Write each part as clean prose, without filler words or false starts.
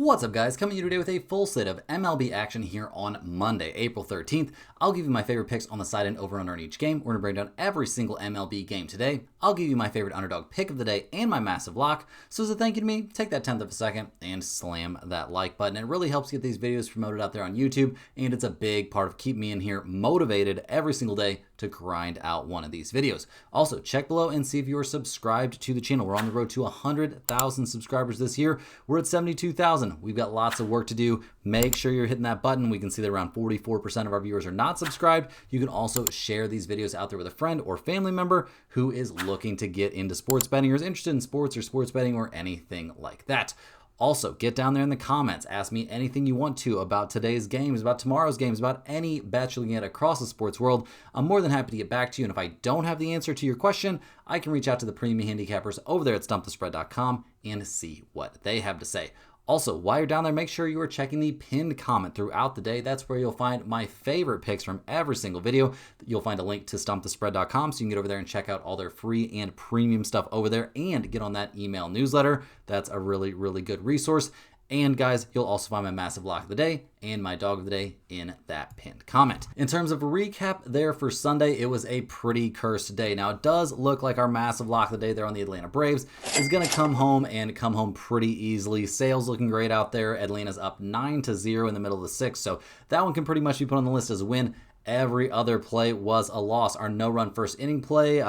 What's up, guys? Coming to you today with a full slate of MLB action here on Monday, April 13th. I'll give you my favorite picks on the side and over-under in each game. We're going to break down every single MLB game today. I'll give you my favorite underdog pick of the day and my massive lock. So as a thank you to me, take that 10th of a second and slam that like button. It really helps get these videos promoted out there on YouTube, and it's a big part of keeping me in here motivated every single day to grind out one of these videos. Also, check below and see if you are subscribed to the channel. We're on the road to 100,000 subscribers this year. We're at 72,000. We've got lots of work to do. Make sure you're hitting that button. We can see that around 44% of our viewers are not subscribed. You can also share these videos out there with a friend or family member who is looking to get into sports betting or is interested in sports or sports betting or anything like that. Also, get down there in the comments. Ask me anything you want to about today's games, about tomorrow's games, about any bets you're looking at across the sports world. I'm more than happy to get back to you. And if I don't have the answer to your question, I can reach out to the premium handicappers over there at stumpthespread.com and see what they have to say. Also, while you're down there, make sure you are checking the pinned comment throughout the day. That's where you'll find my favorite picks from every single video. You'll find a link to stumpthespread.com so you can get over there and check out all their free and premium stuff over there and get on that email newsletter. That's a really, really good resource. And guys, you'll also find my massive lock of the day and my dog of the day in that pinned comment. In terms of a recap there for Sunday, it was a pretty cursed day. Now, it does look like our massive lock of the day there on the Atlanta Braves is going to come home and come home pretty easily. Sales looking great out there. Atlanta's up 9-0 in the middle of the sixth, so that one can pretty much be put on the list as a win. Every other play was a loss. Our no-run first inning play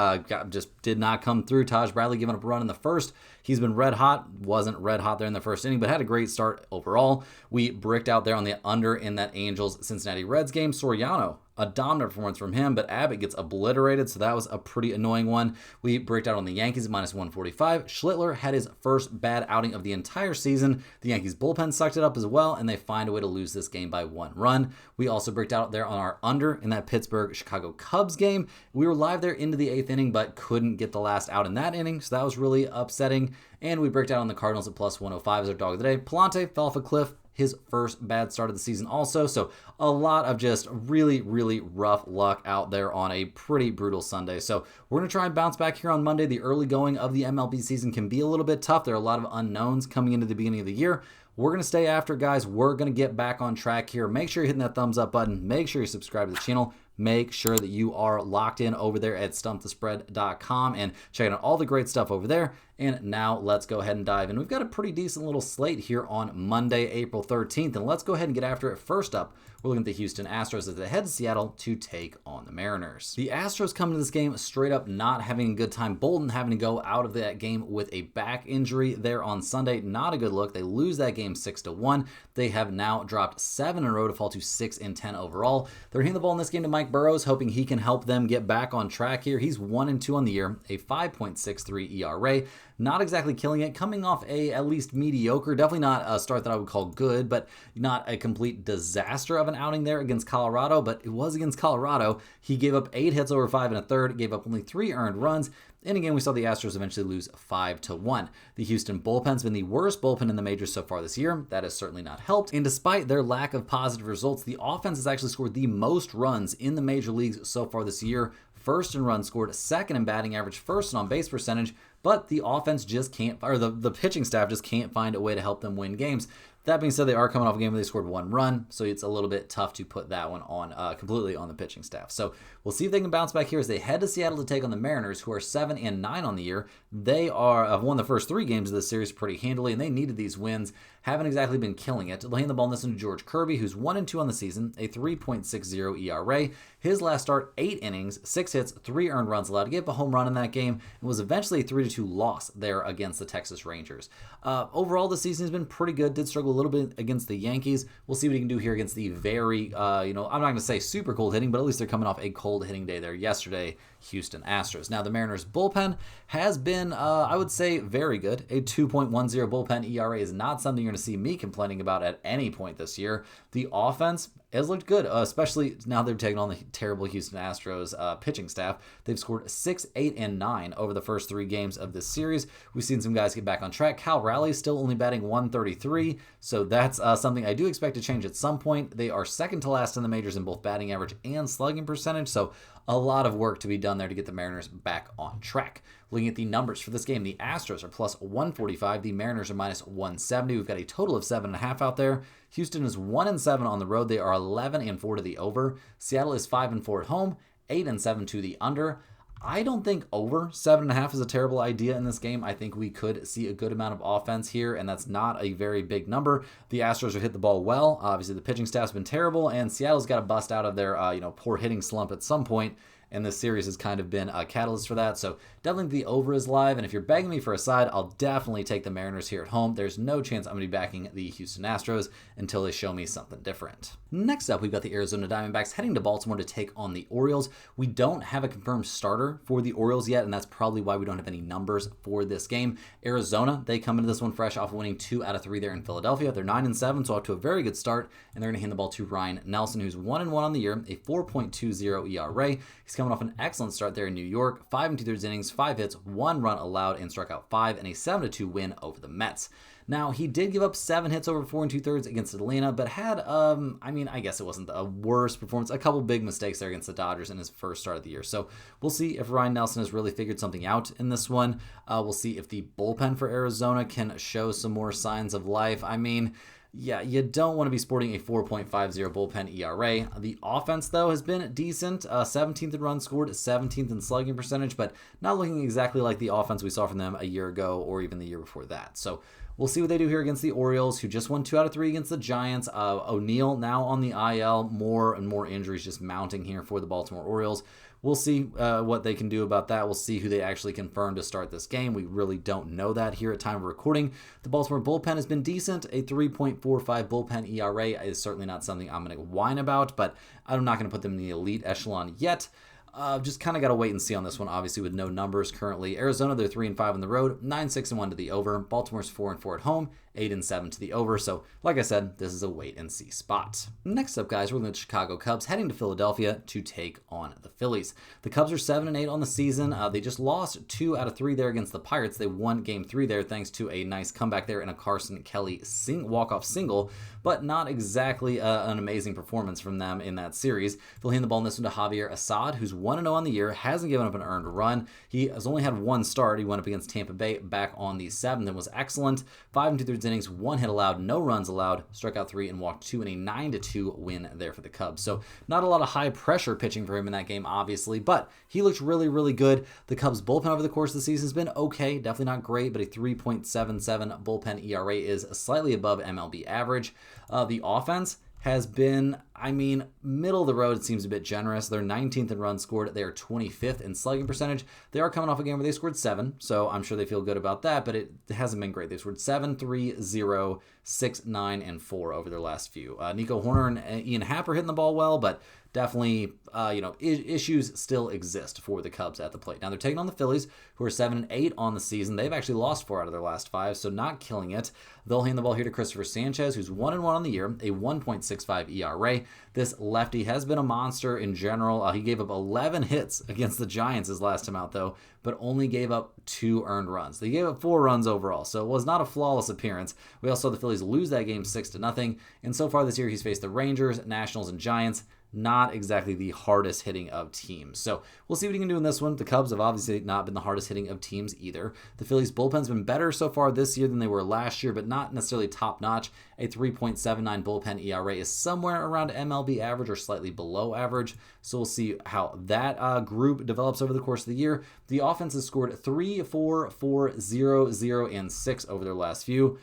just did not come through. Taj Bradley giving up a run in the first. He's been red hot. Wasn't red hot there in the first inning, but had a great start overall. We bricked out there on the under in that Angels-Cincinnati Reds game. Soriano, a dominant performance from him, but Abbott gets obliterated, so that was a pretty annoying one. We bricked out on the Yankees at -145. Schlittler had his first bad outing of the entire season. The Yankees bullpen sucked it up as well, and they find a way to lose this game by 1 run. We also bricked out there on our under in that Pittsburgh-Chicago Cubs game. We were live there into the 8th inning, but couldn't get the last out in that inning, so that was really upsetting. And we bricked out on the Cardinals at +105 as our dog of the day. Palante fell off a cliff. His first bad start of the season also. So a lot of just really, really rough luck out there on a pretty brutal Sunday. So we're going to try and bounce back here on Monday. The early going of the MLB season can be a little bit tough. There are a lot of unknowns coming into the beginning of the year. We're going to stay after, guys. We're going to get back on track here. Make sure you're hitting that thumbs up button. Make sure you subscribe to the channel. Make sure that you are locked in over there at stumpthespread.com and checking out all the great stuff over there. And now let's go ahead and dive in. We've got a pretty decent little slate here on Monday, April 13th. And let's go ahead and get after it. First up, we're looking at the Houston Astros as they head to Seattle to take on the Mariners. The Astros come to this game straight up not having a good time. Bolton having to go out of that game with a back injury there on Sunday. Not a good look. They lose that game 6-1. They have now dropped 7 in a row to fall to 6-10 overall. They're hitting the ball in this game to Mike Burrows, hoping he can help them get back on track here. He's 1-2 on the year, a 5.63 ERA. Not exactly killing it, coming off a at least mediocre, definitely not a start that I would call good, but not a complete disaster of an outing there against Colorado, but it was against Colorado. He gave up 8 hits over 5 1/3, gave up only 3 earned runs, and again, we saw the Astros eventually lose 5-1. The Houston bullpen's been the worst bullpen in the majors so far this year. That has certainly not helped, and despite their lack of positive results, the offense has actually scored the most runs in the major leagues so far this year. First in runs scored, second in batting average, first in on-base percentage, but the offense just can't, or the pitching staff just can't find a way to help them win games. That being said, they are coming off a game where they scored 1 run, so it's a little bit tough to put that one on completely on the pitching staff. So we'll see if they can bounce back here as they head to Seattle to take on the Mariners, who are 7-9 on the year. They have won the first 3 games of this series pretty handily, and they needed these wins. Haven't exactly been killing it. Laying the ball in this one to George Kirby, who's 1-2 on the season, a 3.60 ERA. His last start, 8 innings, 6 hits, 3 earned runs allowed to give a home run in that game, and was eventually a 3-2 loss there against the Texas Rangers. Overall, the season has been pretty good. Did struggle a little bit against the Yankees. We'll see what he can do here against the very, I'm not going to say super cold hitting, but at least they're coming off a cold hitting day there yesterday, Houston Astros. Now, the Mariners bullpen has been, I would say, very good. A 2.10 bullpen ERA is not something you're going to see me complaining about at any point this year. The offense has looked good, especially now they've taken on the terrible Houston Astros pitching staff. They've scored 6, 8, and 9 over the first 3 games of this series. We've seen some guys get back on track. Cal Raleigh still only batting 133, so that's something I do expect to change at some point. They are second to last in the majors in both batting average and slugging percentage, so a lot of work to be done there to get the Mariners back on track. Looking at the numbers for this game, the Astros are plus 145. The Mariners are minus 170. We've got a total of 7.5 out there. Houston is 1-7 on the road. They are 11-4 to the over. Seattle is 5-4 at home, 8-7 to the under. I don't think over 7.5 is a terrible idea in this game. I think we could see a good amount of offense here, and that's not a very big number. The Astros have hit the ball well. Obviously, the pitching staff's been terrible, and Seattle's got to bust out of their poor hitting slump at some point. And this series has kind of been a catalyst for that. So definitely the over is live. And if you're begging me for a side, I'll definitely take the Mariners here at home. There's no chance I'm going to be backing the Houston Astros until they show me something different. Next up, we've got the Arizona Diamondbacks heading to Baltimore to take on the Orioles. We don't have a confirmed starter for the Orioles yet, and that's probably why we don't have any numbers for this game. Arizona, they come into this one fresh off winning 2 out of 3 there in Philadelphia. They're 9-7, so off to a very good start, and they're going to hand the ball to Ryan Nelson, who's 1-1 on the year, a 4.20 ERA. He's coming off an excellent start there in New York, 5 2/3 innings, 5 hits, 1 run allowed, and struck out 5, and a 7-2 win over the Mets. Now, he did give up 7 hits over 4 2/3 against Atlanta, but had, I guess it wasn't the worst performance. A couple big mistakes there against the Dodgers in his first start of the year. So we'll see if Ryan Nelson has really figured something out in this one. We'll see if the bullpen for Arizona can show some more signs of life. Yeah, you don't want to be sporting a 4.50 bullpen ERA. The offense, though, has been decent. 17th in runs scored, 17th in slugging percentage, but not looking exactly like the offense we saw from them a year ago or even the year before that. So we'll see what they do here against the Orioles, who just won 2 out of 3 against the Giants. O'Neal now on the IL. More and more injuries just mounting here for the Baltimore Orioles. We'll see what they can do about that. We'll see who they actually confirm to start this game. We really don't know that here at time of recording. The Baltimore bullpen has been decent. A 3.45 bullpen ERA is certainly not something I'm going to whine about, but I'm not going to put them in the elite echelon yet. Just kind of got to wait and see on this one, obviously, with no numbers currently. Arizona, they're 3-5 on the road, 9-6-1 to the over. Baltimore's 4-4 at home, 8-7 to the over. So, like I said, this is a wait and see spot. Next up, guys, we're looking at the Chicago Cubs heading to Philadelphia to take on the Phillies. The Cubs are 7-8 on the season. They just lost 2 out of 3 there against the Pirates. They won Game 3 there thanks to a nice comeback there in a Carson Kelly walk-off single, but not exactly an amazing performance from them in that series. They'll hand the ball in this one to Javier Assad, who's 1-0 on the year, hasn't given up an earned run. He has only had 1 start. He went up against Tampa Bay back on the 7th and was excellent. 5 2/3 innings, 1 hit allowed, no runs allowed, struck out 3 and walked 2 in a 9-2 win there for the Cubs. So not a lot of high pressure pitching for him in that game, obviously, but he looked really, really good. The Cubs bullpen over the course of the season has been okay, definitely not great, but a 3.77 bullpen ERA is slightly above MLB average. The offense has been, middle of the road. It seems a bit generous. They're 19th in runs scored. They are 25th in slugging percentage. They are coming off a game where they scored 7, so I'm sure they feel good about that, but it hasn't been great. They scored 7, 3, 0, 6, 9, and 4 over their last few. Nico Horner and Ian Happ are hitting the ball well, but definitely, issues still exist for the Cubs at the plate. Now they're taking on the Phillies, who are 7-8 on the season. They've actually lost 4 out of their last 5, so not killing it. They'll hand the ball here to Christopher Sanchez, who's 1-1 on the year, a 1.65 ERA. This lefty has been a monster in general. He gave up 11 hits against the Giants his last time out, though, but only gave up 2 earned runs. They gave up 4 runs overall, so it was not a flawless appearance. We also saw the Phillies lose that game 6-0, and so far this year he's faced the Rangers, Nationals, and Giants. Not exactly the hardest hitting of teams. So we'll see what he can do in this one. The Cubs have obviously not been the hardest hitting of teams either. The Phillies bullpen's been better so far this year than they were last year, but not necessarily top notch. A 3.79 bullpen ERA is somewhere around MLB average or slightly below average. So we'll see how that group develops over the course of the year. The offense has scored 3, 4, 4, 0, 0, and 6 over their last few.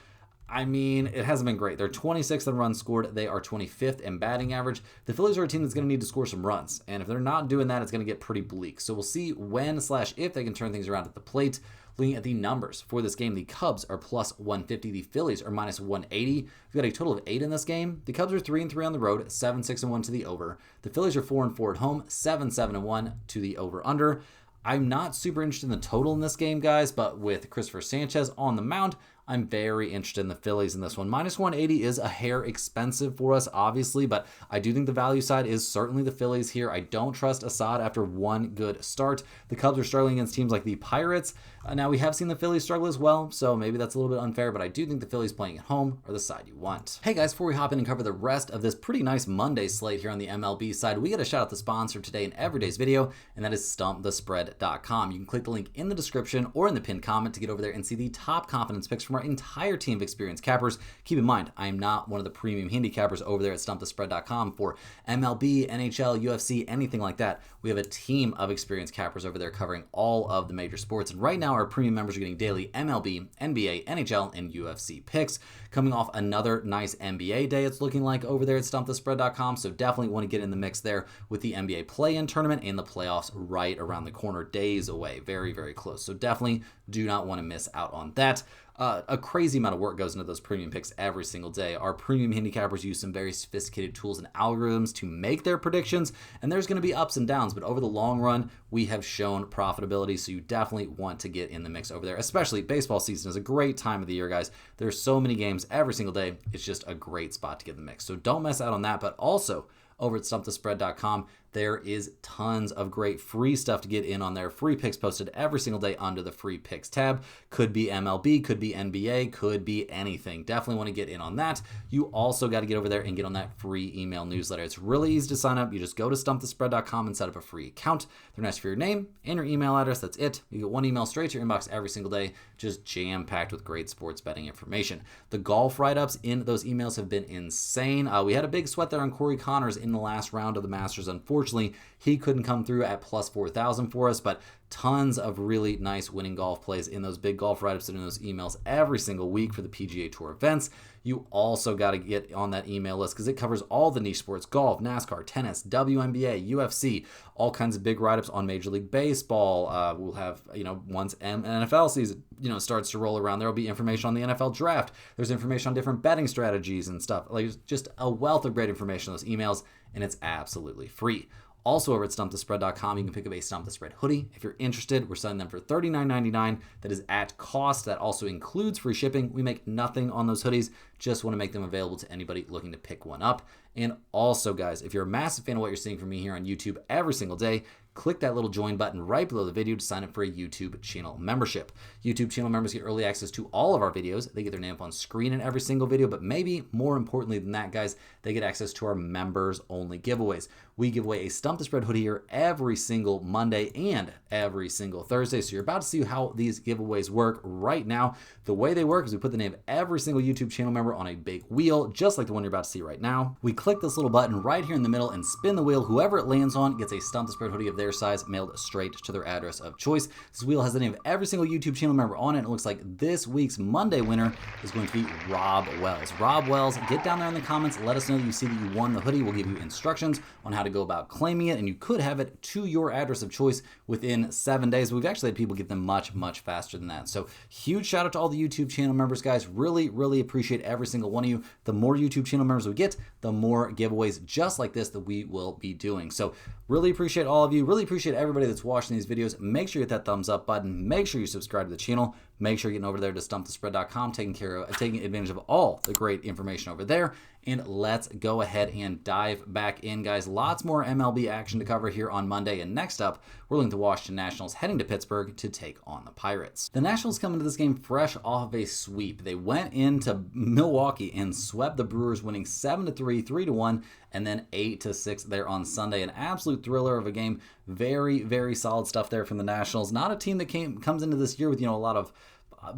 It hasn't been great. They're 26th in runs scored. They are 25th in batting average. The Phillies are a team that's going to need to score some runs. And if they're not doing that, it's going to get pretty bleak. So we'll see when/if they can turn things around at the plate. Looking at the numbers for this game, the Cubs are plus 150. The Phillies are minus 180. We've got a total of 8 in this game. The Cubs are 3-3 on the road, 7-6-1 to the over. The Phillies are 4-4 at home, 7-7-1 to the over/under. I'm not super interested in the total in this game, guys, but with Christopher Sanchez on the mound, I'm very interested in the Phillies in this one. Minus 180 is a hair expensive for us, obviously, but I do think the value side is certainly the Phillies here. I don't trust Assad after one good start. The Cubs are struggling against teams like the Pirates. Now, we have seen the Phillies struggle as well, so maybe that's a little bit unfair, but I do think the Phillies playing at home are the side you want. Hey guys, before we hop in and cover the rest of this pretty nice Monday slate here on the MLB side, we got to shout out the sponsor today in every day's video, and that is stumpthespread.com. You can click the link in the description or in the pinned comment to get over there and see the top confidence picks from our entire team of experienced cappers. Keep in mind, I am not one of the premium handicappers over there at stumpthespread.com for MLB, NHL, UFC, anything like that. We have a team of experienced cappers over there covering all of the major sports, and right now our premium members are getting daily MLB, NBA, NHL, and UFC picks. Coming off another nice NBA day, it's looking like over there at stumpthespread.com, so definitely want to get in the mix there with the NBA play-in tournament and the playoffs right around the corner, days away, very, very close. So definitely do not want to miss out on that. A crazy amount of work goes into those premium picks every single day. Our premium handicappers use some very sophisticated tools and algorithms to make their predictions, and there's going to be ups and downs, but over the long run, we have shown profitability, so you definitely want to get in the mix over there, especially baseball season is a great time of the year, guys. There's so many games every single day. It's just a great spot to get in the mix, so don't miss out on that, but also over at stumpthespread.com, there is tons of great free stuff to get in on there. Free picks posted every single day under the free picks tab. Could be MLB, could be NBA, could be anything. Definitely want to get in on that. You also got to get over there and get on that free email newsletter. It's really easy to sign up. You just go to stumpthespread.com and set up a free account. They're nice for your name and your email address. That's it. You get one email straight to your inbox every single day, just jam-packed with great sports betting information. The golf write-ups in those emails have been insane. We had a big sweat there on Corey Connors in the last round of the Masters. Unfortunately, he couldn't come through at plus 4,000 for us, but tons of really nice winning golf plays in those big golf write-ups and in those emails every single week for the PGA Tour events. You also got to get on that email list because it covers all the niche sports: golf, NASCAR, tennis, WNBA, UFC, all kinds of big write-ups on Major League Baseball. We'll have, once NFL season, starts to roll around, there will be information on the NFL draft. There's information on different betting strategies and stuff. Like, just a wealth of great information on those emails, and it's absolutely free. Also over at stumpthespread.com, you can pick up a Stump the Spread hoodie. If you're interested, we're selling them for $39.99. That is at cost. That also includes free shipping. We make nothing on those hoodies. Just want to make them available to anybody looking to pick one up. And also, guys, if you're a massive fan of what you're seeing from me here on YouTube every single day, click that little join button right below the video to sign up for a YouTube channel membership. YouTube channel members get early access to all of our videos. They get their name up on screen in every single video, but maybe more importantly than that, guys, they get access to our members-only giveaways. We give away a Stump the Spread hoodie here every single Monday and every single Thursday, so you're about to see how these giveaways work right now. The way they work is we put the name of every single YouTube channel member on a big wheel, just like the one you're about to see right now. We click this little button right here in the middle and spin the wheel. Whoever it lands on gets a Stump the Spread hoodie of their size mailed straight to their address of choice. This wheel has the name of every single YouTube channel member on it. It looks like this week's Monday winner is going to be Rob Wells. Rob Wells, get down there in the comments. Let us know that you see that you won the hoodie. We'll give you instructions on how to go about claiming it, and you could have it to your address of choice within 7 days. We've actually had people get them much, much faster than that. So huge shout out to all the YouTube channel members, guys. Really, really appreciate every single one of you. The more YouTube channel members we get, the more giveaways just like this that we will be doing. So really appreciate all of you. Really appreciate everybody that's watching these videos. Make sure you hit that thumbs up button. Make sure you subscribe to the channel. Make sure you're getting over there to stumpthespread.com, taking advantage of all the great information over there. And let's go ahead and dive back in, guys. Lots more MLB action to cover here on Monday. And next up, we're looking at the Washington Nationals heading to Pittsburgh to take on the Pirates. The Nationals come into this game fresh off of a sweep. They went into Milwaukee and swept the Brewers, winning 7-3, 3-1, and then 8-6 there on Sunday. An absolute thriller of a game. Very, very solid stuff there from the Nationals. Not a team that comes into this year with, a lot of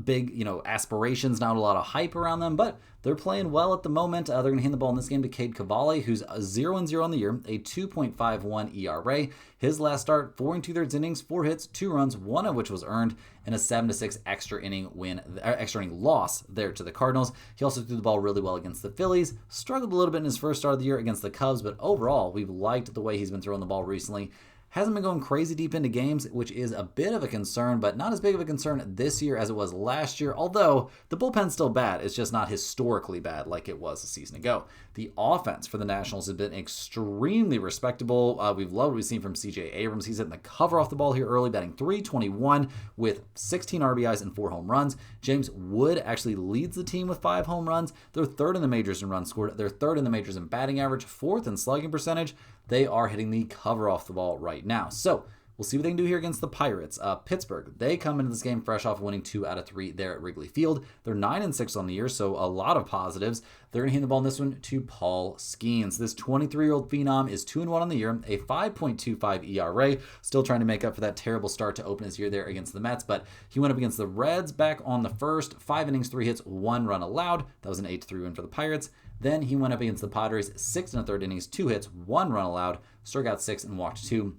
big, aspirations, not a lot of hype around them, but they're playing well at the moment. They're going to hand the ball in this game to Cade Cavalli, who's 0-0 on the year, a 2.51 ERA. His last start, 4 2/3 innings, 4 hits, 2 runs, one of which was earned, and a 7-6 extra inning loss there to the Cardinals. He also threw the ball really well against the Phillies. Struggled a little bit in his first start of the year against the Cubs, but overall, we've liked the way he's been throwing the ball recently. hasn't been going crazy deep into games, which is a bit of a concern, but not as big of a concern this year as it was last year, although the bullpen's still bad. It's just not historically bad like it was a season ago. The offense for the Nationals has been extremely respectable. We've loved what we've seen from C.J. Abrams. He's hitting the cover off the ball here early, batting .321 with 16 RBIs and 4 home runs. James Wood actually leads the team with 5 home runs. They're third in the majors in runs scored. They're third in the majors in batting average, fourth in slugging percentage. They are hitting the cover off the ball right now. So we'll see what they can do here against the Pirates. Pittsburgh, they come into this game fresh off winning 2 out of 3 there at Wrigley Field. They're 9-6 on the year, so a lot of positives. They're going to hand the ball in this one to Paul Skeens. This 23-year-old phenom is 2-1 on the year, a 5.25 ERA, still trying to make up for that terrible start to open his year there against the Mets, but he went up against the Reds back on the first, 5 innings, 3 hits, 1 run allowed. That was an 8-3 win for the Pirates. Then he went up against the Padres, 6 1/3 innings, 2 hits, 1 run allowed, struck out 6 and walked 2.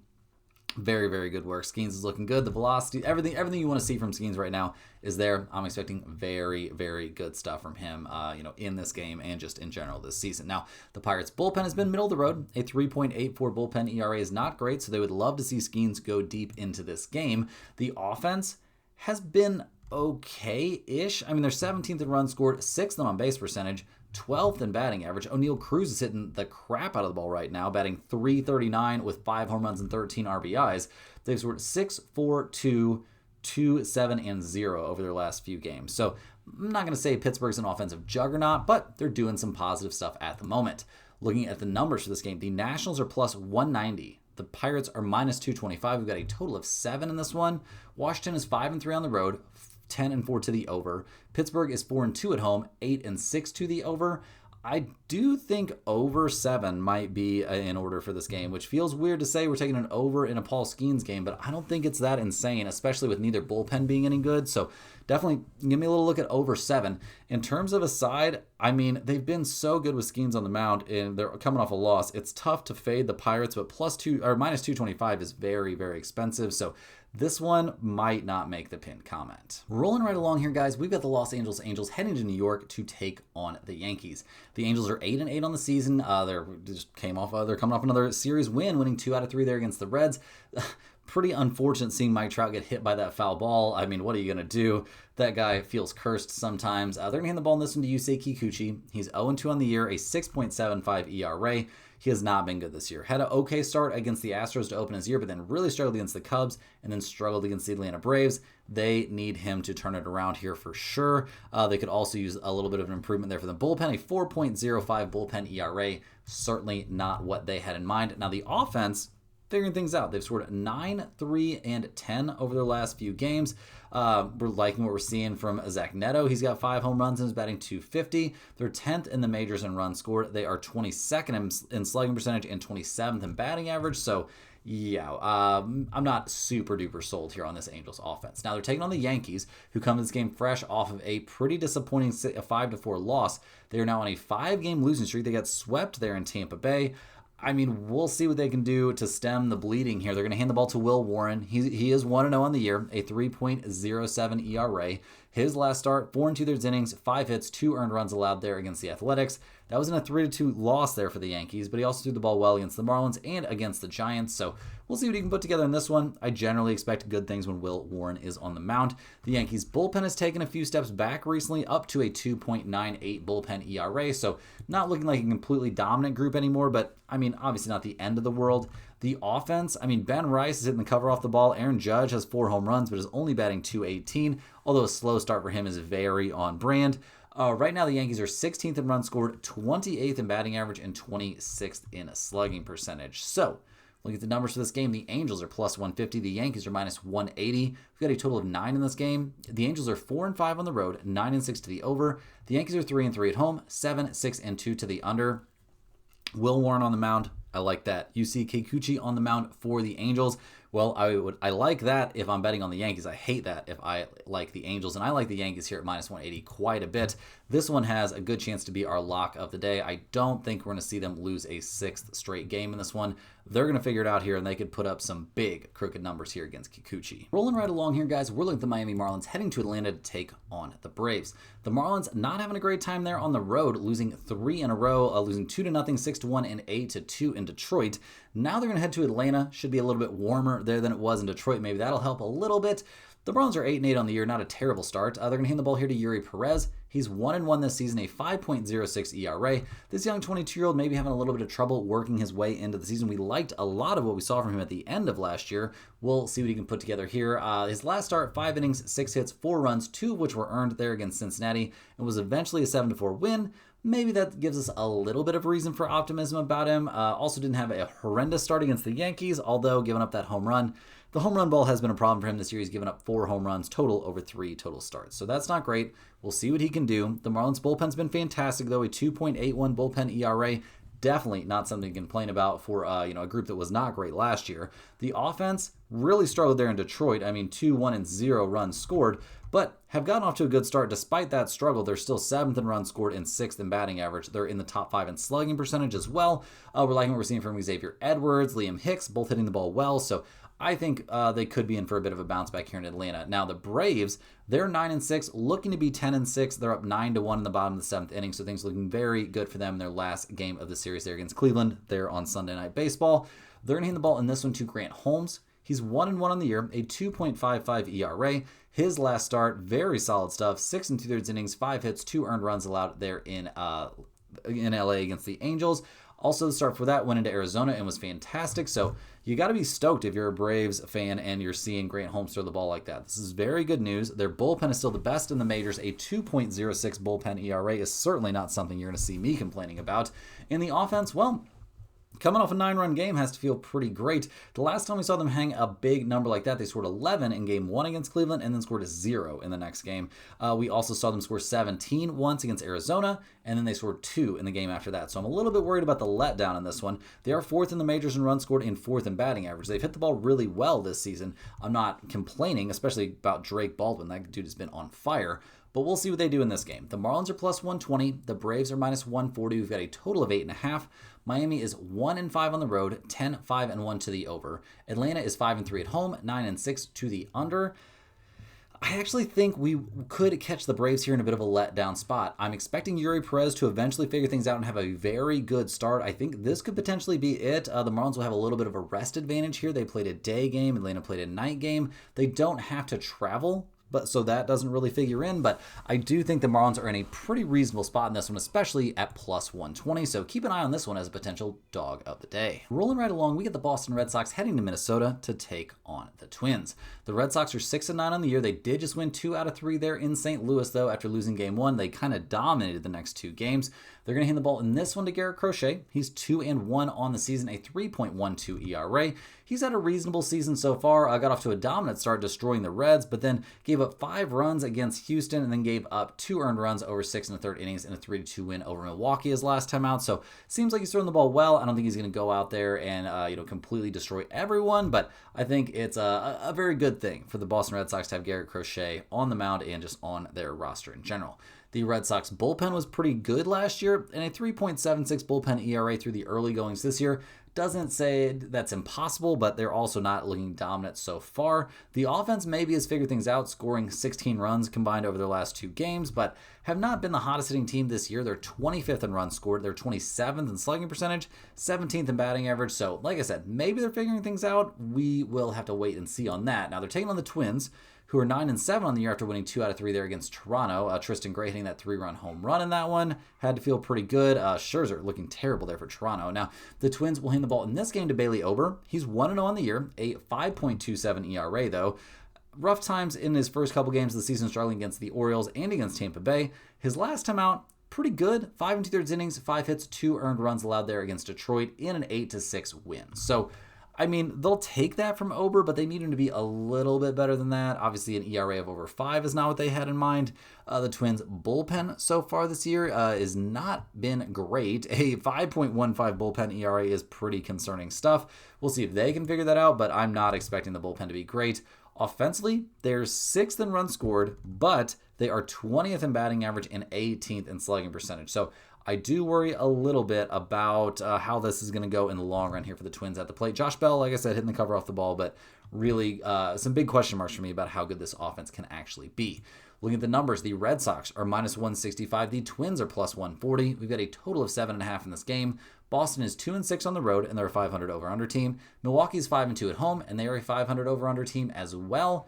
Very, very good work. Skeens is looking good. The velocity, everything you want to see from Skeens right now is there. I'm expecting very, very good stuff from him, in this game and just in general this season. Now, the Pirates bullpen has been middle of the road. A 3.84 bullpen ERA is not great, so they would love to see Skeens go deep into this game. The offense has been okay-ish. I mean, they're 17th in runs scored, 6th in on-base percentage, 12th in batting average. O'Neal Cruz is hitting the crap out of the ball right now, batting .339 with 5 home runs and 13 RBIs. They've scored 6, 4, 2, 2, 7, and 0 over their last few games. So I'm not going to say Pittsburgh's an offensive juggernaut, but they're doing some positive stuff at the moment. Looking at the numbers for this game, the Nationals are plus 190. The Pirates are minus 225. We've got a total of 7 in this one. Washington is 5-3 on the road, 10-4 to the over. Pittsburgh is 4-2 at home, 8-6 to the over. I do think over 7 might be in order for this game, which feels weird to say we're taking an over in a Paul Skeens game, but I don't think it's that insane, especially with neither bullpen being any good. So definitely give me a little look at over 7. In terms of a side, I mean, they've been so good with Skeens on the mound, and they're coming off a loss. It's tough to fade the Pirates, but minus 225 is very, very expensive. So this one might not make the pinned comment. Rolling right along here, guys, we've got the Los Angeles Angels heading to New York to take on the Yankees. The Angels are 8-8 on the season. They're coming off another series win, winning 2 out of 3 there against the Reds. Pretty unfortunate seeing Mike Trout get hit by that foul ball. I mean, what are you going to do? That guy feels cursed sometimes. They're going to hand the ball in this one to Yusei Kikuchi. He's 0-2 on the year, a 6.75 ERA. He has not been good this year. Had an okay start against the Astros to open his year, but then really struggled against the Cubs and then struggled against the Atlanta Braves. They need him to turn it around here for sure. They could also use a little bit of an improvement there for the bullpen. A 4.05 bullpen ERA, certainly not what they had in mind. Now the offense, figuring things out. They've scored 9, 3, and 10 over their last few games. We're liking what we're seeing from Zach Neto. He's got 5 home runs and is batting .250. They're 10th in the majors in runs scored. They are 22nd in slugging percentage and 27th in batting average. So, yeah, I'm not super duper sold here on this Angels offense. Now they're taking on the Yankees, who come to this game fresh off of a pretty disappointing 5-4 loss. They are now on a 5-game losing streak. They got swept there in Tampa Bay. I mean, we'll see what they can do to stem the bleeding here. They're going to hand the ball to Will Warren. He is 1-0 on the year, a 3.07 ERA. His last start, 4 2/3 innings, 5 hits, 2 earned runs allowed there against the Athletics. That was in a 3-2 loss there for the Yankees, but he also threw the ball well against the Marlins and against the Giants. So we'll see what he can put together in this one. I generally expect good things when Will Warren is on the mound. The Yankees bullpen has taken a few steps back recently, up to a 2.98 bullpen ERA. So not looking like a completely dominant group anymore, but I mean, obviously not the end of the world. The offense, I mean, Ben Rice is hitting the cover off the ball. Aaron Judge has 4 home runs, but is only batting .218, although a slow start for him is very on brand. Right now, the Yankees are 16th in runs scored, 28th in batting average, and 26th in slugging percentage. So, looking at the numbers for this game, the Angels are plus 150. The Yankees are minus 180. We've got a total of 9 in this game. The Angels are 4-5 on the road, 9-6 to the over. The Yankees are 3-3 at home, 7-6-2 to the under. Will Warren on the mound. I like that. You see Kikuchi on the mound for the Angels. Well, I like that if I'm betting on the Yankees. I hate that if I like the Angels, and I like the Yankees here at minus 180 quite a bit. This one has a good chance to be our lock of the day. I don't think we're going to see them lose a sixth straight game in this one. They're going to figure it out here, and they could put up some big crooked numbers here against Kikuchi. Rolling right along here, guys, we're looking at the Miami Marlins heading to Atlanta to take on the Braves. The Marlins not having a great time there on the road, losing 3 in a row, losing 2-0, 6-1, and 8-2 in Detroit. Now they're going to head to Atlanta. Should be a little bit warmer there than it was in Detroit. Maybe that'll help a little bit. The Marlins are 8-8 on the year, not a terrible start. They're going to hand the ball here to Yuri Perez. He's 1-1 this season, a 5.06 ERA. This young 22-year-old maybe having a little bit of trouble working his way into the season. We liked a lot of what we saw from him at the end of last year. We'll see what he can put together here. His last start, 5 innings, 6 hits, 4 runs, 2 of which were earned there against Cincinnati, and was eventually a 7-4 win. Maybe that gives us a little bit of reason for optimism about him. Also didn't have a horrendous start against the Yankees, although giving up that home run. The home run ball has been a problem for him this year. He's given up 4 home runs total over 3 total starts. So that's not great. We'll see what he can do. The Marlins bullpen's been fantastic, though. A 2.81 bullpen ERA. Definitely not something to complain about for a group that was not great last year. The offense really struggled there in Detroit. I mean, 2-1-0 runs scored, but have gotten off to a good start. Despite that struggle, they're still 7th in runs scored and 6th in batting average. They're in the top 5 in slugging percentage as well. We're liking what we're seeing from Xavier Edwards, Liam Hicks, both hitting the ball well. So I think they could be in for a bit of a bounce back here in Atlanta. Now, the Braves, they're 9-6, looking to be 10-6. They're up 9-1 in the bottom of the 7th inning, so things looking very good for them in their last game of the series there against Cleveland. They're on Sunday Night Baseball. They're going to hand the ball in this one to Grant Holmes. He's 1-1 on the year, a 2.55 ERA. His last start, very solid stuff. 6 2/3 innings, 5 hits, 2 earned runs allowed there in LA against the Angels. Also, the start for that went into Arizona and was fantastic. So you got to be stoked if you're a Braves fan and you're seeing Grant Holmes throw the ball like that. This is very good news. Their bullpen is still the best in the majors. A 2.06 bullpen ERA is certainly not something you're going to see me complaining about. In the offense, well, coming off a 9-run game has to feel pretty great. The last time we saw them hang a big number like that, they scored 11 in game 1 against Cleveland and then scored 0 in the next game. We also saw them score 17 once against Arizona, and then they scored 2 in the game after that. So I'm a little bit worried about the letdown in this one. They are 4th in the majors in runs scored and 4th in batting average. They've hit the ball really well this season. I'm not complaining, especially about Drake Baldwin. That dude has been on fire. But we'll see what they do in this game. The Marlins are plus 120. The Braves are minus 140. We've got a total of 8.5. Miami is 1-5 on the road, 10-5-1 to the over. Atlanta is 5-3 at home, 9-6 to the under. I actually think we could catch the Braves here in a bit of a letdown spot. I'm expecting Yuri Perez to eventually figure things out and have a very good start. I think this could potentially be it. The Marlins will have a little bit of a rest advantage here. They played a day game. Atlanta played a night game. They don't have to travel, so that doesn't really figure in, but I do think the Marlins are in a pretty reasonable spot in this one, especially at plus 120, so keep an eye on this one as a potential dog of the day. Rolling right along, we get the Boston Red Sox heading to Minnesota to take on the Twins. The Red Sox are 6-9 on the year. They did just win 2 out of 3 there in St. Louis, though, after losing game 1. They kind of dominated the next 2 games. They're going to hand the ball in this one to Garrett Crochet. He's 2-1 on the season, a 3.12 ERA. He's had a reasonable season so far. Got off to a dominant start, destroying the Reds, but then gave up 5 runs against Houston and then gave up 2 earned runs over 6 1/3 innings in a 3-2 win over Milwaukee his last time out. So seems like he's throwing the ball well. I don't think he's going to go out there and completely destroy everyone, but I think it's a very good thing for the Boston Red Sox to have Garrett Crochet on the mound and just on their roster in general. The Red Sox bullpen was pretty good last year, and a 3.76 bullpen ERA through the early goings this year doesn't say that's impossible, but they're also not looking dominant so far. The offense maybe has figured things out, scoring 16 runs combined over their last 2 games, but have not been the hottest hitting team this year. They're 25th in runs scored. They're 27th in slugging percentage, 17th in batting average. So, like I said, maybe they're figuring things out. We will have to wait and see on that. Now, they're taking on the Twins, who are 9-7 on the year after winning 2 out of 3 there against Toronto. Tristan Gray hitting that 3-run home run in that one. Had to feel pretty good. Scherzer looking terrible there for Toronto. Now, the Twins will hand the ball in this game to Bailey Ober. He's 1-0 on the year, a 5.27 ERA though. Rough times in his first couple games of the season, struggling against the Orioles and against Tampa Bay. His last time out, pretty good. 5 2/3 innings, 5 hits, 2 earned runs allowed there against Detroit in an 8-6 win. So I mean, they'll take that from Ober, but they need him to be a little bit better than that. Obviously, an ERA of over 5 is not what they had in mind. The Twins' bullpen so far this year has not been great. A 5.15 bullpen ERA is pretty concerning stuff. We'll see if they can figure that out, but I'm not expecting the bullpen to be great. Offensively, they're 6th in runs scored, but they are 20th in batting average and 18th in slugging percentage. So I do worry a little bit about how this is going to go in the long run here for the Twins at the plate. Josh Bell, like I said, hitting the cover off the ball, but really some big question marks for me about how good this offense can actually be. Looking at the numbers, the Red Sox are minus 165. The Twins are plus 140. We've got a total of 7.5 in this game. Boston is 2-6 on the road, and they're a 500 over-under team. Milwaukee's 5-2 at home, and they are a 500 over-under team as well.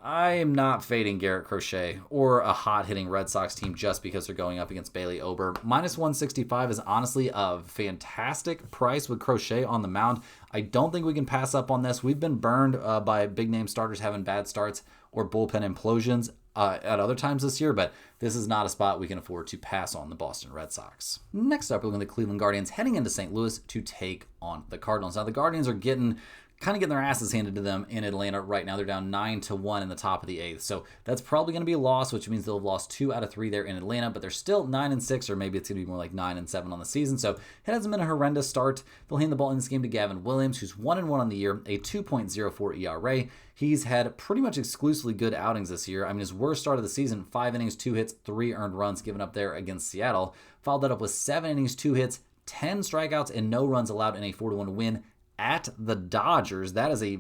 I am not fading Garrett Crochet or a hot-hitting Red Sox team just because they're going up against Bailey Ober. Minus 165 is honestly a fantastic price with Crochet on the mound. I don't think we can pass up on this. We've been burned by big-name starters having bad starts or bullpen implosions at other times this year, but this is not a spot we can afford to pass on the Boston Red Sox. Next up, we're looking at the Cleveland Guardians heading into St. Louis to take on the Cardinals. Now, the Guardians are getting their asses handed to them in Atlanta right now. They're down 9-1 in the top of the 8th. So that's probably going to be a loss, which means they'll have lost 2 out of 3 there in Atlanta, but they're still 9-6, or maybe it's going to be more like 9-7 on the season. So it hasn't been a horrendous start. They'll hand the ball in this game to Gavin Williams, who's 1-1 on the year, a 2.04 ERA. He's had pretty much exclusively good outings this year. I mean, his worst start of the season, 5 innings, 2 hits, 3 earned runs given up there against Seattle. Followed that up with 7 innings, 2 hits, 10 strikeouts, and no runs allowed in a 4-1 win at the Dodgers. That is a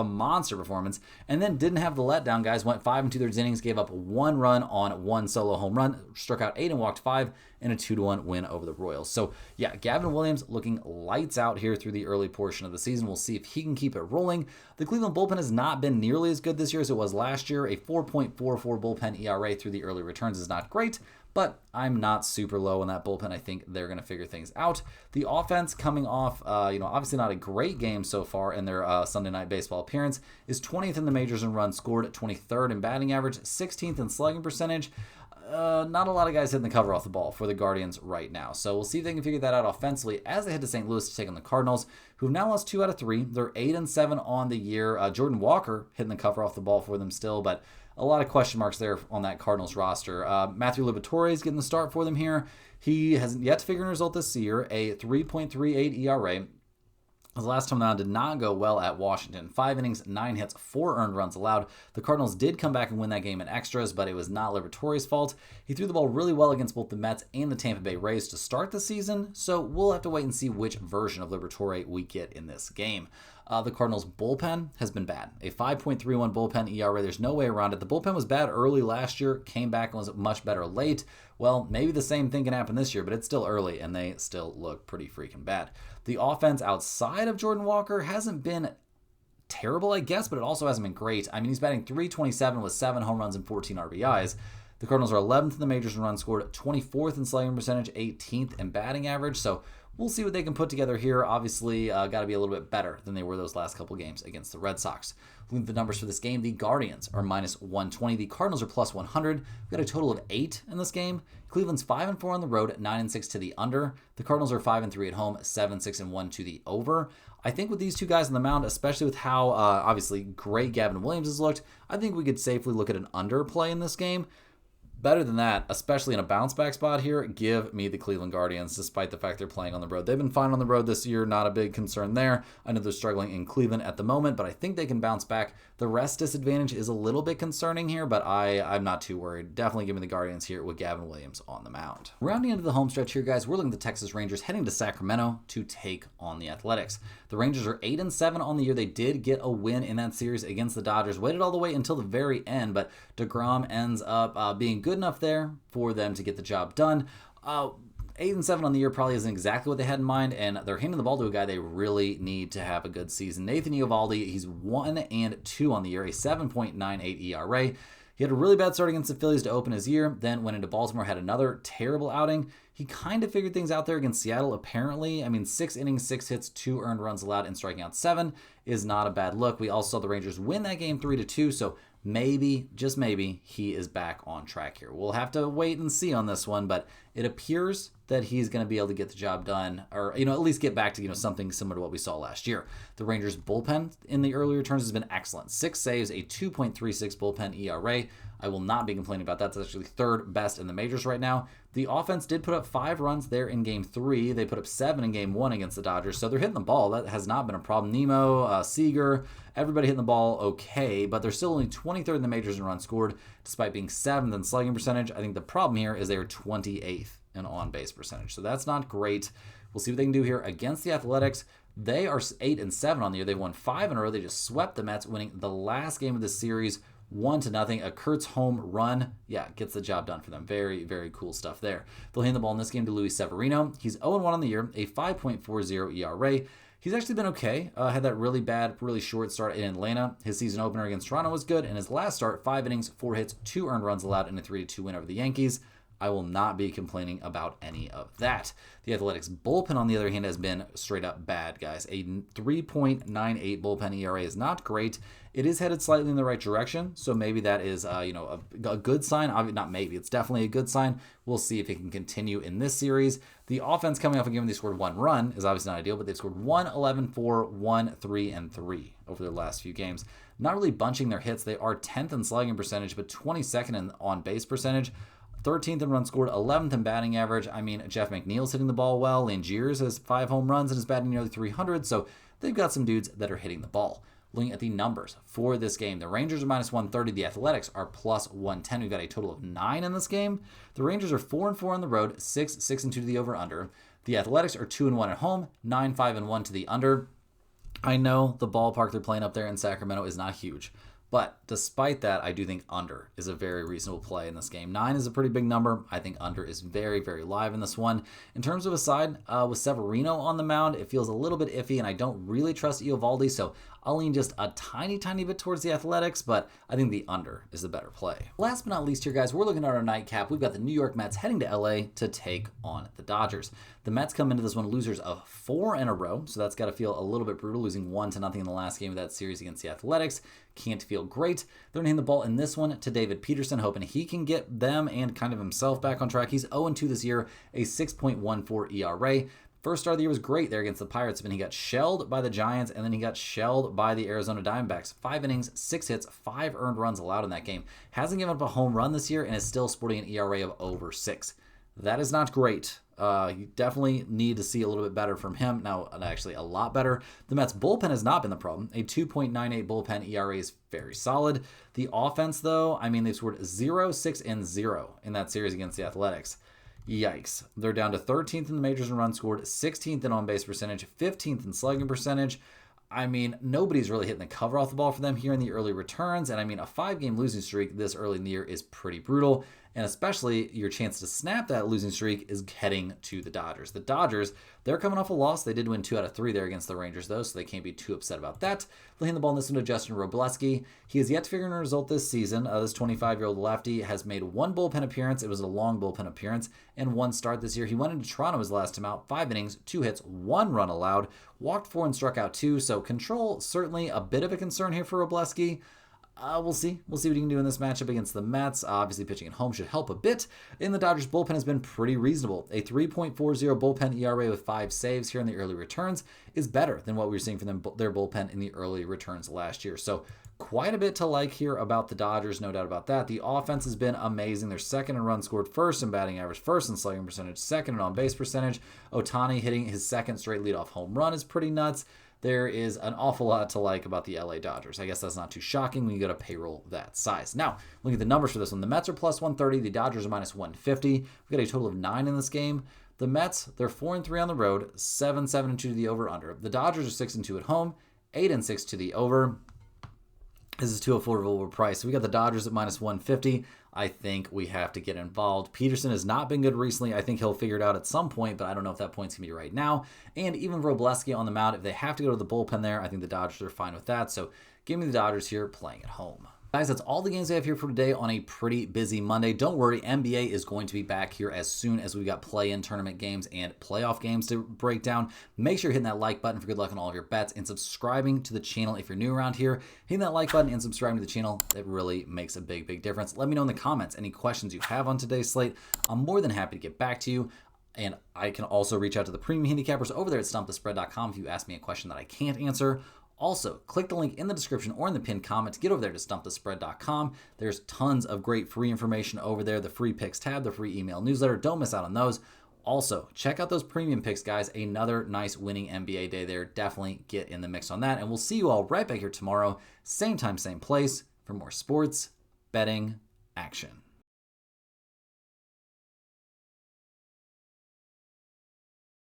monster performance. And then didn't have the letdown, guys. Went 5 2/3 innings, gave up 1 run on 1 solo home run, struck out 8 and walked 5 in a 2-1 win over the Royals. So yeah, Gavin Williams looking lights out here through the early portion of the season. We'll see if he can keep it rolling. The Cleveland bullpen has not been nearly as good this year as it was last year. A 4.44 bullpen ERA through the early returns is not great, but I'm not super low on that bullpen. I think they're going to figure things out. The offense coming off, obviously not a great game so far in their Sunday Night Baseball appearance, is 20th in the majors in runs scored, 23rd in batting average, 16th in slugging percentage. Not a lot of guys hitting the cover off the ball for the Guardians right now. So we'll see if they can figure that out offensively as they head to St. Louis to take on the Cardinals, who've now lost 2 out of 3. They're 8-7 on the year. Jordan Walker hitting the cover off the ball for them still, but a lot of question marks there on that Cardinals roster. Matthew Liberatore is getting the start for them here. He hasn't yet to figure a result this year, a 3.38 ERA. The last time around did not go well at Washington. 5 innings, 9 hits, 4 earned runs allowed. The Cardinals did come back and win that game in extras, but it was not Liberatore's fault. He threw the ball really well against both the Mets and the Tampa Bay Rays to start the season, so we'll have to wait and see which version of Liberatore we get in this game. The Cardinals' bullpen has been bad. A 5.31 bullpen ERA. There's no way around it. The bullpen was bad early last year, came back and was much better late. Well, maybe the same thing can happen this year, but it's still early, and they still look pretty freaking bad. The offense outside of Jordan Walker hasn't been terrible, I guess, but it also hasn't been great. I mean, he's batting .327 with 7 home runs and 14 RBIs. The Cardinals are 11th in the majors in runs scored, 24th in slugging percentage, 18th in batting average. So we'll see what they can put together here. Obviously, got to be a little bit better than they were those last couple games against the Red Sox. Looking at the numbers for this game, the Guardians are minus 120. The Cardinals are plus 100. We've got a total of 8 in this game. Cleveland's 5-4 on the road, 9-6 to the under. The Cardinals are 5-3 at home, 7-6-1 to the over. I think with these two guys on the mound, especially with how obviously great Gavin Williams has looked, I think we could safely look at an under play in this game. Better than that, especially in a bounce back spot here, give me the Cleveland Guardians, despite the fact they're playing on the road. They've been fine on the road this year, not a big concern there. I know they're struggling in Cleveland at the moment, but I think they can bounce back. The rest disadvantage is a little bit concerning here, but I'm not too worried. Definitely give me the Guardians here with Gavin Williams on the mound. Rounding into the home stretch here, guys, we're looking at the Texas Rangers heading to Sacramento to take on the Athletics. The Rangers are 8-7 on the year. They did get a win in that series against the Dodgers. Waited all the way until the very end, but DeGrom ends up being good enough there for them to get the job done. 8-7 on the year probably isn't exactly what they had in mind, and they're handing the ball to a guy they really need to have a good season. Nathan Eovaldi, he's 1-2 on the year, a 7.98 ERA. He had a really bad start against the Phillies to open his year, then went into Baltimore, had another terrible outing. He kind of figured things out there against Seattle, apparently. I mean, 6 innings, 6 hits, 2 earned runs allowed, and striking out 7 is not a bad look. We also saw the Rangers win that game 3-2, so maybe, just maybe, he is back on track here. We'll have to wait and see on this one, but it appears that he's going to be able to get the job done, or, at least get back to, something similar to what we saw last year. The Rangers bullpen in the early returns has been excellent. 6 saves, a 2.36 bullpen ERA. I will not be complaining about that. That's actually third best in the majors right now. The offense did put up 5 runs there in Game 3. They put up 7 in Game 1 against the Dodgers, so they're hitting the ball. That has not been a problem. Nemo, Seager, everybody hitting the ball okay, but they're still only 23rd in the majors in runs scored, despite being 7th in slugging percentage. I think the problem here is they are 28th in on-base percentage, so that's not great. We'll see what they can do here against the Athletics. They are 8-7 on the year. They've won 5 in a row. They just swept the Mets, winning the last game of the series 1-0. A Kurtz home run, gets the job done for them. Very, very cool stuff there. They'll hand the ball in this game to Luis Severino. He's 0-1 on the year, a 5.40 ERA. He's actually been okay. Had that really bad, really short start in Atlanta. His season opener against Toronto was good, and his last start, 5 innings, 4 hits, 2 earned runs allowed, and a 3-2 win over the Yankees. I will not be complaining about any of that. The Athletics bullpen, on the other hand, has been straight up bad, guys. A 3.98 bullpen ERA is not great. It is headed slightly in the right direction, so maybe that is a good sign. Not maybe, it's definitely a good sign. We'll see if it can continue in this series. The offense coming off a game where they scored 1 run is obviously not ideal, but they've scored 1, 11, 4, 1, 3, and 3 over their last few games. Not really bunching their hits. They are 10th in slugging percentage, but 22nd in on-base percentage. 13th in runs scored, 11th in batting average. Jeff McNeil's hitting the ball well. Langiers has 5 home runs and is batting nearly 300, so they've got some dudes that are hitting the ball. Looking at the numbers for this game, the Rangers are -130. The Athletics are +110. We've got a total of 9 in this game. The Rangers are 4-4 on the road, 6-2 to the over/under. The Athletics are 2-1 at home, 9-5-1 to the under. I know the ballpark they're playing up there in Sacramento is not huge, but despite that, I do think under is a very reasonable play in this game. 9 is a pretty big number. I think under is very, very live in this one. In terms of a side, with Severino on the mound, it feels a little bit iffy, and I don't really trust Eovaldi, so I'll lean just a tiny, tiny bit towards the Athletics, but I think the under is the better play. Last but not least here, guys, we're looking at our nightcap. We've got the New York Mets heading to LA to take on the Dodgers. The Mets come into this one losers of 4 in a row, so that's got to feel a little bit brutal, losing 1-0 in the last game of that series against the Athletics. Can't feel great. They're going to hand the ball in this one to David Peterson, hoping he can get them and kind of himself back on track. He's 0-2 this year, a 6.14 ERA. First start of the year was great there against the Pirates, but he got shelled by the Giants, and then he got shelled by the Arizona Diamondbacks. 5 innings, 6 hits, 5 earned runs allowed in that game. Hasn't given up a home run this year and is still sporting an ERA of over 6. That is not great. You definitely need to see a little bit better from him. Now, actually a lot better. The Mets bullpen has not been the problem. A 2.98 bullpen ERA is very solid. The offense, though, they've scored 0, 6, and 0 in that series against the Athletics. Yikes. They're down to 13th in the majors in runs scored, 16th in on-base percentage, 15th in slugging percentage. Nobody's really hitting the cover off the ball for them here in the early returns, and a 5-game losing streak this early in the year is pretty brutal, and especially your chance to snap that losing streak is heading to the Dodgers. The Dodgers, they're coming off a loss. They did win 2 out of 3 there against the Rangers, though, so they can't be too upset about that. They'll hand the ball in this one to Justin Robleski. He has yet to figure out a result this season. This 25-year-old lefty has made 1 bullpen appearance. It was a long bullpen appearance, and 1 start this year. He went into Toronto his last time out, 5 innings, 2 hits, 1 run allowed, walked 4 and struck out 2, so control certainly a bit of a concern here for Robleski. We'll see. We'll see what he can do in this matchup against the Mets. Obviously, pitching at home should help a bit. And the Dodgers bullpen has been pretty reasonable. A 3.40 bullpen ERA with 5 saves here in the early returns is better than what we were seeing from their bullpen in the early returns last year. So quite a bit to like here about the Dodgers, no doubt about that. The offense has been amazing. They're 2nd in runs scored, 1st in batting average, 1st in slugging percentage, 2nd in on-base percentage. Ohtani hitting his 2nd straight leadoff home run is pretty nuts. There is an awful lot to like about the LA Dodgers. I guess that's not too shocking when you got a payroll that size. Now, looking at the numbers for this one, the Mets are +130, the Dodgers are -150. We've got a total of 9 in this game. The Mets, they're 4-3 on the road, 7-2 to the over/under. The Dodgers are 6-2 at home, 8-6 to the over. This is too affordable of a price. So we got the Dodgers at -150. I think we have to get involved. Peterson has not been good recently. I think he'll figure it out at some point, but I don't know if that point's going to be right now. And even Robleski on the mound, if they have to go to the bullpen there, I think the Dodgers are fine with that. So give me the Dodgers here playing at home. Guys, that's all the games we have here for today on a pretty busy Monday. Don't worry, NBA is going to be back here as soon as we got play-in tournament games and playoff games to break down. Make sure you're hitting that like button for good luck on all of your bets and subscribing to the channel if you're new around here. Hitting that like button and subscribing to the channel, it really makes a big difference. Let me know in the comments any questions you have on today's slate. I'm more than happy to get back to you. And I can also reach out to the premium handicappers over there at stumpthespread.com if you ask me a question that I can't answer. Also, click the link in the description or in the pinned comment to get over there to stumpthespread.com. There's tons of great free information over there, the free picks tab, the free email newsletter. Don't miss out on those. Also, check out those premium picks, guys. Another nice winning NBA day there. Definitely get in the mix on that. And we'll see you all right back here tomorrow, same time, same place, for more sports betting action.